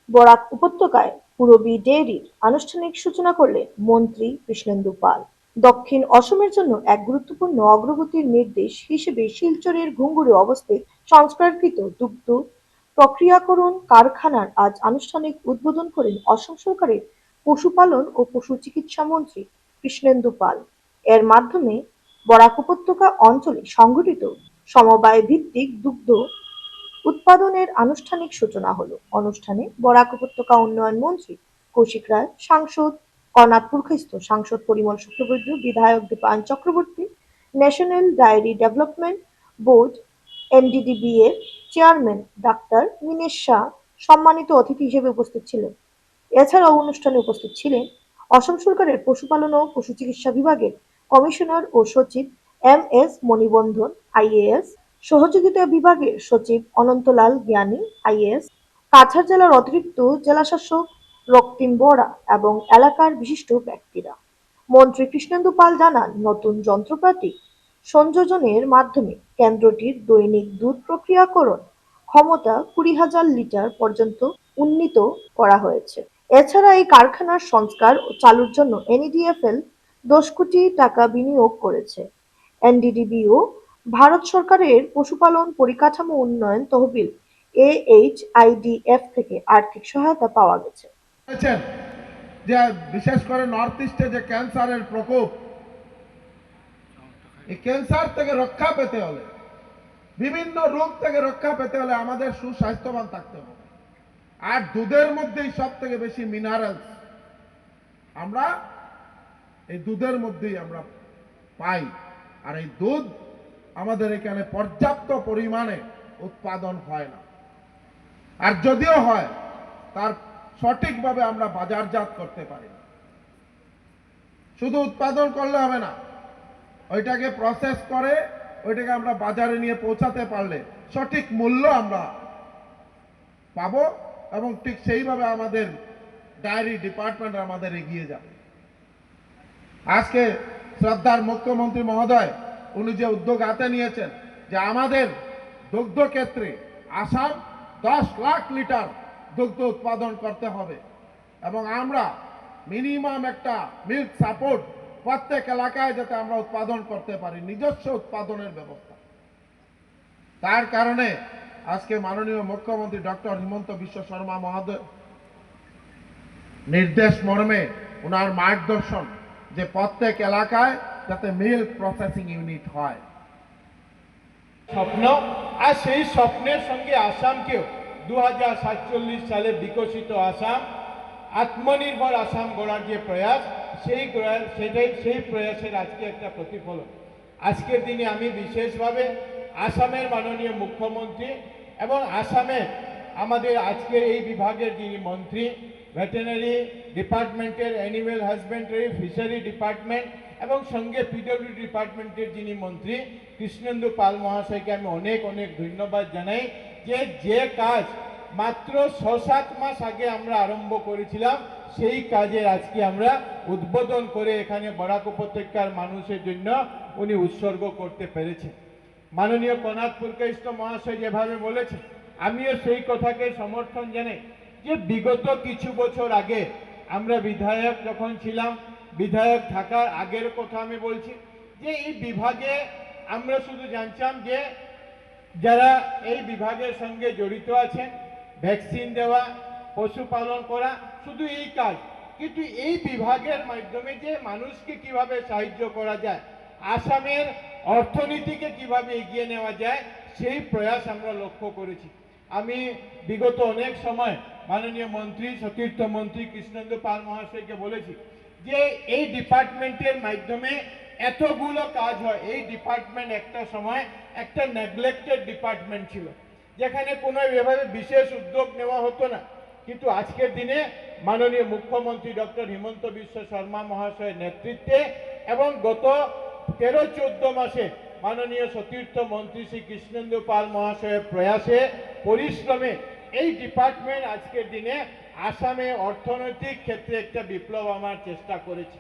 বরাক উপত্যকায় পূরবী ডেয়ারির আনুষ্ঠানিক সূচনা করলেন মন্ত্রী কৃষ্ণেন্দু পাল। দক্ষিণ অসমের জন্য এক গুরুত্বপূর্ণ অগ্রগতির নির্দেশ হিসেবে শিলচরের ঘুঙুরে অবস্থিত সংস্কারকৃত দুগ্ধ প্রক্রিয়াকরণ কারখানার আজ আনুষ্ঠানিক উদ্বোধন করেন অসম সরকারের পশুপালন ও পশু চিকিৎসা মন্ত্রী কৃষ্ণেন্দু পাল। এর মাধ্যমে বরাক উপত্যকা অঞ্চলে সংঘটিত সমবায় ভিত্তিক দুগ্ধ উৎপাদনের আনুষ্ঠানিক সূচনা হলো। অনুষ্ঠানে বরাক উপত্যকা উন্নয়ন মন্ত্রী কৌশিক রায়, সাংসদ কর্ণাটপুরস্থ সাংসদ পরিমল শুক্লবৈদ্য, বিধায়ক Dipayan Chakraborty, national dairy development board NDDB এর চেয়ারম্যান ডাক্তার মিনেশ শাহ সম্মানিত অতিথি হিসেবে উপস্থিত ছিলেন। এছাড়াও অনুষ্ঠানে উপস্থিত ছিলেন অসম সরকারের পশুপালন ও পশু চিকিৎসা বিভাগের কমিশনার ও সচিব এম এস মণিবন্ধন আইএএস, সহযোগিতা বিভাগের সচিব অনন্তলাল জ্ঞানী আইএএস, কাছাড় জেলার অতিরিক্ত জেলাশাসক রক্তিম বরা এবং এলাকার বিশিষ্ট ব্যক্তিরা। মন্ত্রী কৃষ্ণেন্দু পাল জানান, নতুন যন্ত্রপাতি সংযোজনের মাধ্যমে কেন্দ্রটির দৈনিক দুধ প্রক্রিয়াকরণ ক্ষমতা ২০,০০০ লিটার পর্যন্ত উন্নীত করা হয়েছে। এছাড়া এই কারখানার সংস্কার ও চালুর জন্য এনইডিএফএল ১০ কোটি টাকা বিনিয়োগ করেছে। এনডিডিবিও ভারত সরকারের পশুপালন পরিকাঠামো উন্নয়ন তহবিল এইচআইডিএফ থেকে আর্থিক সহায়তা পাওয়া গেছে। যে বিশেষ করে নর্থ ইস্টে যে ক্যান্সারের প্রকোপ, এই ক্যান্সার থেকে রক্ষা পেতে হলে, বিভিন্ন রোগ থেকে রক্ষা পেতে হলে আমাদের সুস্বাস্থ্যবান থাকতে হবে। আর দুধের মধ্যেই সব থেকে বেশি মিনারেলস আমরা এই দুধের মধ্যেই আমরা পাই। আর এই দুধ আমাদের এখানে পর্যাপ্ত পরিমাণে উৎপাদন হয় না, আর যদিও হয় তার সঠিকভাবে আমরা বাজারজাত করতে পারি না। শুধু উৎপাদন করলে হবে না, ওইটাকে প্রসেস করে ওইটাকে আমরা বাজারে নিয়ে পৌঁছাতে পারলে সঠিক মূল্য আমরা পাবো, এবং ঠিক সেইভাবে আমাদের ডায়েরি ডিপার্টমেন্ট আমাদের এগিয়ে যাবে। আজকে শ্রদ্ধার মুখ্যমন্ত্রী মহোদয় উনি যে উদ্যোগ হাতে নিয়েছেন যে আমাদের দুগ্ধ ক্ষেত্রে আসাম 10 লাখ লিটার দুগ্ধ উৎপাদন করতে হবে, এবং আমরা মিনিমাম একটা মিল্ক সাপোর্ট প্রত্যেক এলাকায় যাতে আমরা উৎপাদন করতে পারি, নিজস্ব উৎপাদনের ব্যবস্থা। তার কারণে আজকে মাননীয় মুখ্যমন্ত্রী ডক্টর হিমন্ত বিশ্ব শর্মা মহোদয় নির্দেশ মর্মে ওনার মার্গদর্শন যে প্রত্যেক এলাকায় যাতে মিল্ক প্রসেসিং ইউনিট হয়। স্বপ্ন, আর সেই স্বপ্নের সঙ্গে আসামকেও 2047 সালে বিকশিত আসাম, আত্মনির্ভর আসাম গড়ার যে প্রয়াস, সেই প্রয়াসের আজকে একটা প্রতিফলন। আজকের দিনে আমি বিশেষভাবে আসামের মাননীয় মুখ্যমন্ত্রী এবং আসামের আমাদের আজকের এই বিভাগের যিনি মন্ত্রী, ভেটেরিনারি ডিপার্টমেন্টের, অ্যানিম্যাল হাজবেন্ডারি, ফিশারি ডিপার্টমেন্ট এবং সঙ্গে পিডব্লিউ ডিপার্টমেন্টের যিনি মন্ত্রী কৃষ্ণেন্দু পাল মহাশয়কে আমি অনেক অনেক ধন্যবাদ জানাই, যে কাজ মাত্র ৬-৭ মাস আগে আমরা আরম্ভ করেছিলাম, সেই কাজের আজকে আমরা উদ্বোধন করে এখানে বরাক উপত্যকার মানুষের জন্য উনি উৎসর্গ করতে পেরেছেন। মাননীয় কর্ণাটপুরস্থ মহাশয় যেভাবে বলেছেন, আমিও সেই কথাকে সমর্থন জানাই যে বিগত কিছু বছর আগে আমরা বিধায়ক যখন ছিলাম, বিধায়ক থাকার আগের কথা আমি বলছি, যে এই বিভাগে আমরা শুধু জানতাম যে যারা এই বিভাগের সঙ্গে জড়িত আছেন, ভ্যাকসিন দেওয়া, পশুপালন করা, শুধু এই কাজ। কিন্তু এই বিভাগের মাধ্যমে যে মানুষকে কিভাবে সাহায্য করা যায়, আসামের অর্থনীতিকে কিভাবে এগিয়ে নেওয়া যায়, সেই প্রয়াস আমরা লক্ষ্য করেছি। আমি বিগত অনেক সময় মাননীয় মন্ত্রী, সতীর্থ মন্ত্রী কৃষ্ণেন্দু পাল মহাশয়কে বলেছি যে এই ডিপার্টমেন্টের মাধ্যমে এতগুলো কাজ হয়। এই ডিপার্টমেন্ট একটা সময় একটা নেগলেক্টেড ডিপার্টমেন্ট ছিল, যেখানে কোনো এভাবে বিশেষ উদ্যোগ নেওয়া হতো না। কিন্তু আজকের দিনে মাননীয় মুখ্যমন্ত্রী ডক্টর হিমন্ত বিশ্ব শর্মা মহাশয়ের নেতৃত্বে এবং গত 13-14 মাসে মাননীয় সতীর্থ মন্ত্রী শ্রী কৃষ্ণেন্দু পাল মহাশয়ের প্রয়াসে, পরিশ্রমে এই ডিপার্টমেন্ট আজকের দিনে আসামে অর্থনৈতিক ক্ষেত্রে একটা বিপ্লব আনার চেষ্টা করেছে।